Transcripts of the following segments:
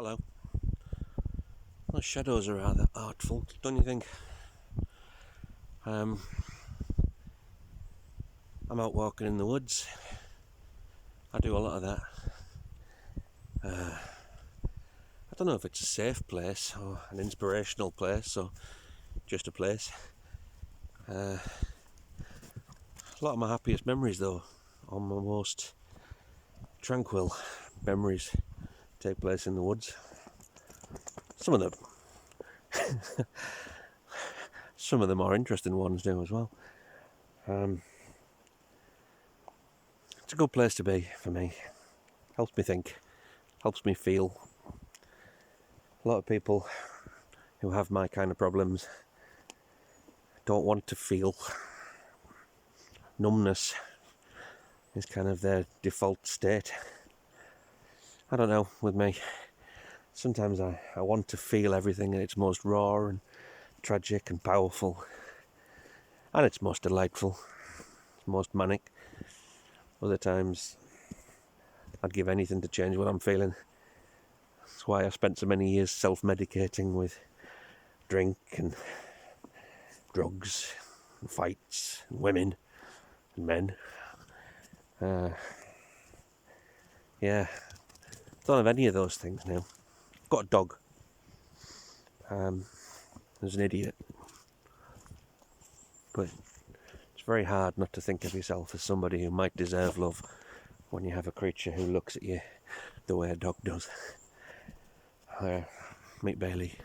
Hello. Those shadows are rather artful, don't you think? I'm out walking in the woods. I do a lot of that. I don't know if it's a safe place or an inspirational place or just a place. A lot of my happiest memories, though, or my most tranquil memories, take place in the woods. Some of the more interesting ones do as well. It's a good place to be for me. Helps me think, helps me feel. A lot of people who have my kind of problems don't want to feel. Numbness is kind of their default state. I don't know, with me, sometimes I want to feel everything in its most raw and tragic and powerful, and its most delightful, most manic. Other times I'd give anything to change what I'm feeling. That's why I spent so many years self-medicating with drink and drugs and fights and women and men. Don't have any of those things now. Got a dog. There's an idiot. But it's very hard not to think of yourself as somebody who might deserve love when you have a creature who looks at you the way a dog does. Meet Bailey.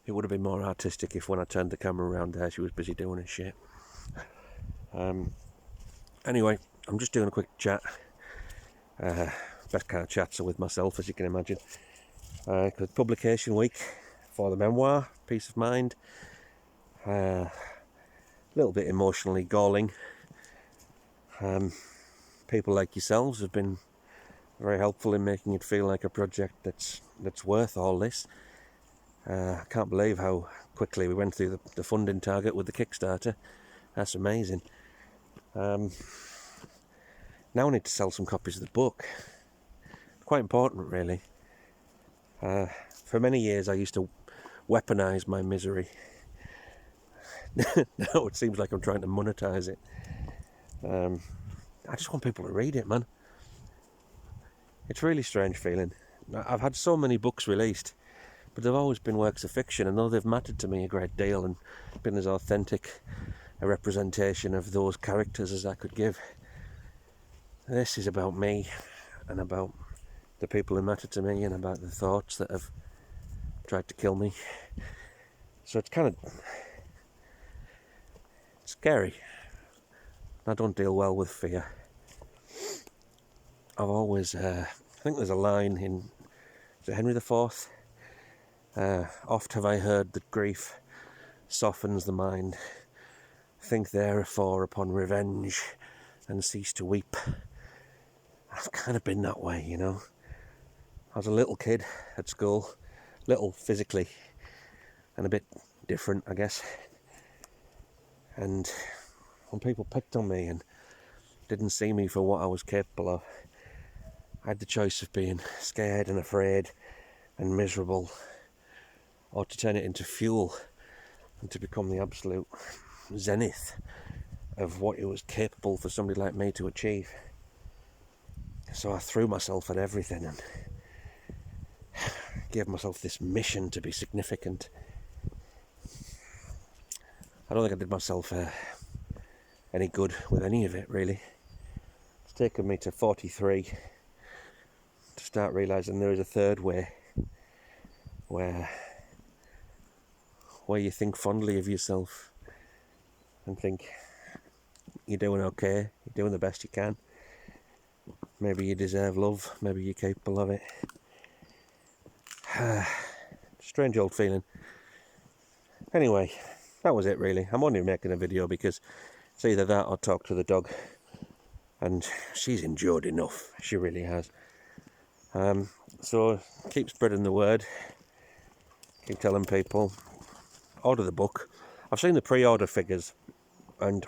It would have been more artistic if when I turned the camera around there she was busy doing her shit. Anyway, I'm just doing a quick chat. Best kind of chats are with myself, as you can imagine. Because publication week for the memoir, Peace of Mind. A little bit emotionally galling. People like yourselves have been very helpful in making it feel like a project that's worth all this. I can't believe how quickly we went through the funding target with the Kickstarter. That's amazing. Now I need to sell some copies of the book. Quite important, really. For many years I used to weaponise my misery. Now it seems like I'm trying to monetise it. I just want people to read it, man. It's a really strange feeling. I've had so many books released, but they've always been works of fiction, and though they've mattered to me a great deal and been as authentic a representation of those characters as I could give, this is about me and about the people who matter to me and about the thoughts that have tried to kill me. So it's kind of scary. I don't deal well with fear. I've always, I think there's a line in, is it Henry IV? Oft have I heard that grief softens the mind. Think therefore upon revenge and cease to weep. I've kind of been that way, you know. I was a little kid at school, little physically, and a bit different, I guess. And when people picked on me and didn't see me for what I was capable of, I had the choice of being scared and afraid and miserable, or to turn it into fuel and to become the absolute zenith of what it was capable for somebody like me to achieve. So I threw myself at everything and gave myself this mission to be significant. I don't think I did myself any good with any of it, really. It's taken me to 43 to start realising there is a third way where you think fondly of yourself and think you're doing okay, you're doing the best you can. Maybe you deserve love, maybe you're capable of it. Strange old feeling. Anyway, that was it really. I'm only making a video because it's either that or talk to the dog. And she's endured enough, she really has. So keep spreading the word. Keep telling people. Order the book. I've seen the pre-order figures and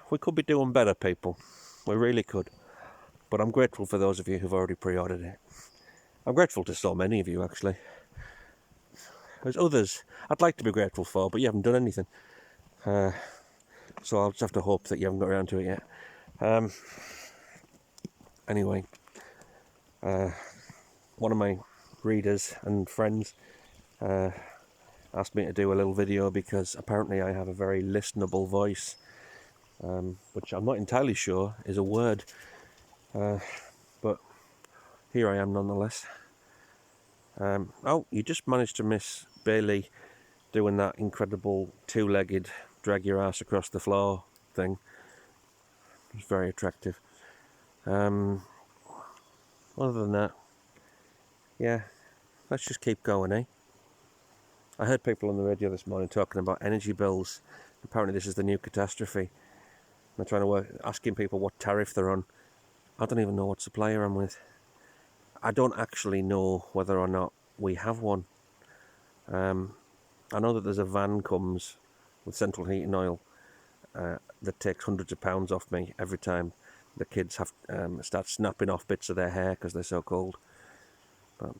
we could be doing better, people. We really could. But I'm grateful for those of you who've already pre-ordered it. I'm grateful to so many of you, actually. There's others I'd like to be grateful for, but you haven't done anything. So I'll just have to hope that you haven't got around to it yet. Anyway, one of my readers and friends asked me to do a little video because apparently I have a very listenable voice, which I'm not entirely sure is a word, but here I am nonetheless. Oh, you just managed to miss Bailey doing that incredible two-legged drag your ass across the floor thing. It was very attractive. Other than that, yeah, let's just keep going, eh? I heard people on the radio this morning talking about energy bills. Apparently this is the new catastrophe. They're trying to asking people what tariff they're on. I don't even know what supplier I'm with. I don't actually know whether or not we have one. I know that there's a van comes with central heating oil that takes hundreds of pounds off me every time the kids have start snapping off bits of their hair because they're so cold. But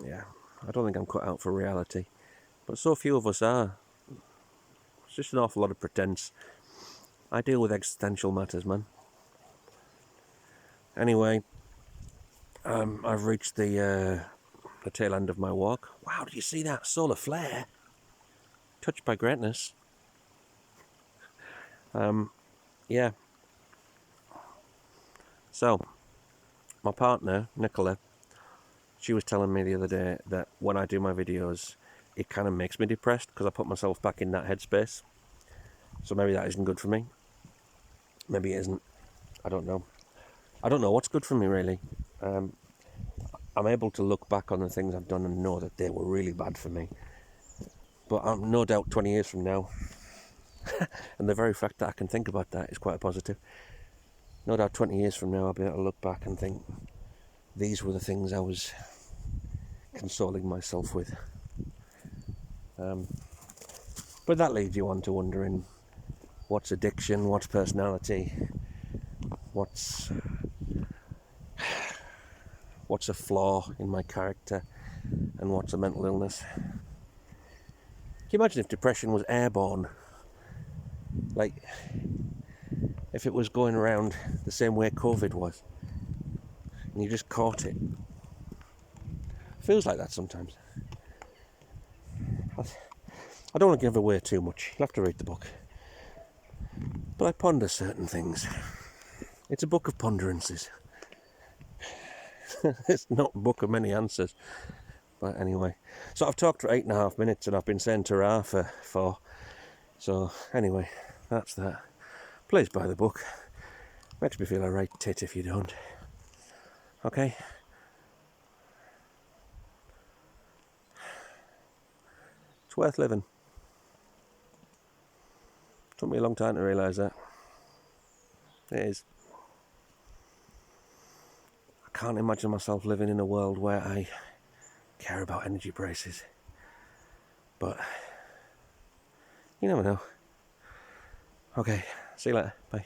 yeah, I don't think I'm cut out for reality. But so few of us are. It's just an awful lot of pretense. I deal with existential matters, man. Anyway, I've reached the tail end of my walk. Wow, did you see that solar flare? Touched by greatness. Yeah. So, my partner, Nicola, she was telling me the other day that when I do my videos, it kind of makes me depressed because I put myself back in that headspace. So maybe that isn't good for me. Maybe it isn't. I don't know. I don't know what's good for me, really. I'm able to look back on the things I've done and know that they were really bad for me. But I'm no doubt 20 years from now, and the very fact that I can think about that is quite a positive. No doubt 20 years from now I'll be able to look back and think, these were the things I was consoling myself with. But that leads you on to wondering, what's addiction, what's personality, what's a flaw in my character, and what's a mental illness. Can you imagine if depression was airborne? Like, if it was going around the same way COVID was, and you just caught it. Feels like that sometimes. I don't want to give away too much. You'll have to read the book. But I ponder certain things. It's a book of ponderances. It's not a book of many answers. But anyway. So I've talked for 8.5 minutes and I've been saying ta-ra for 4. So anyway, that's that. Please buy the book. Makes me feel a right tit if you don't. Okay? It's worth living. Took me a long time to realise that. It is. I can't imagine myself living in a world where I care about energy prices. But you never know. Okay, see you later. Bye.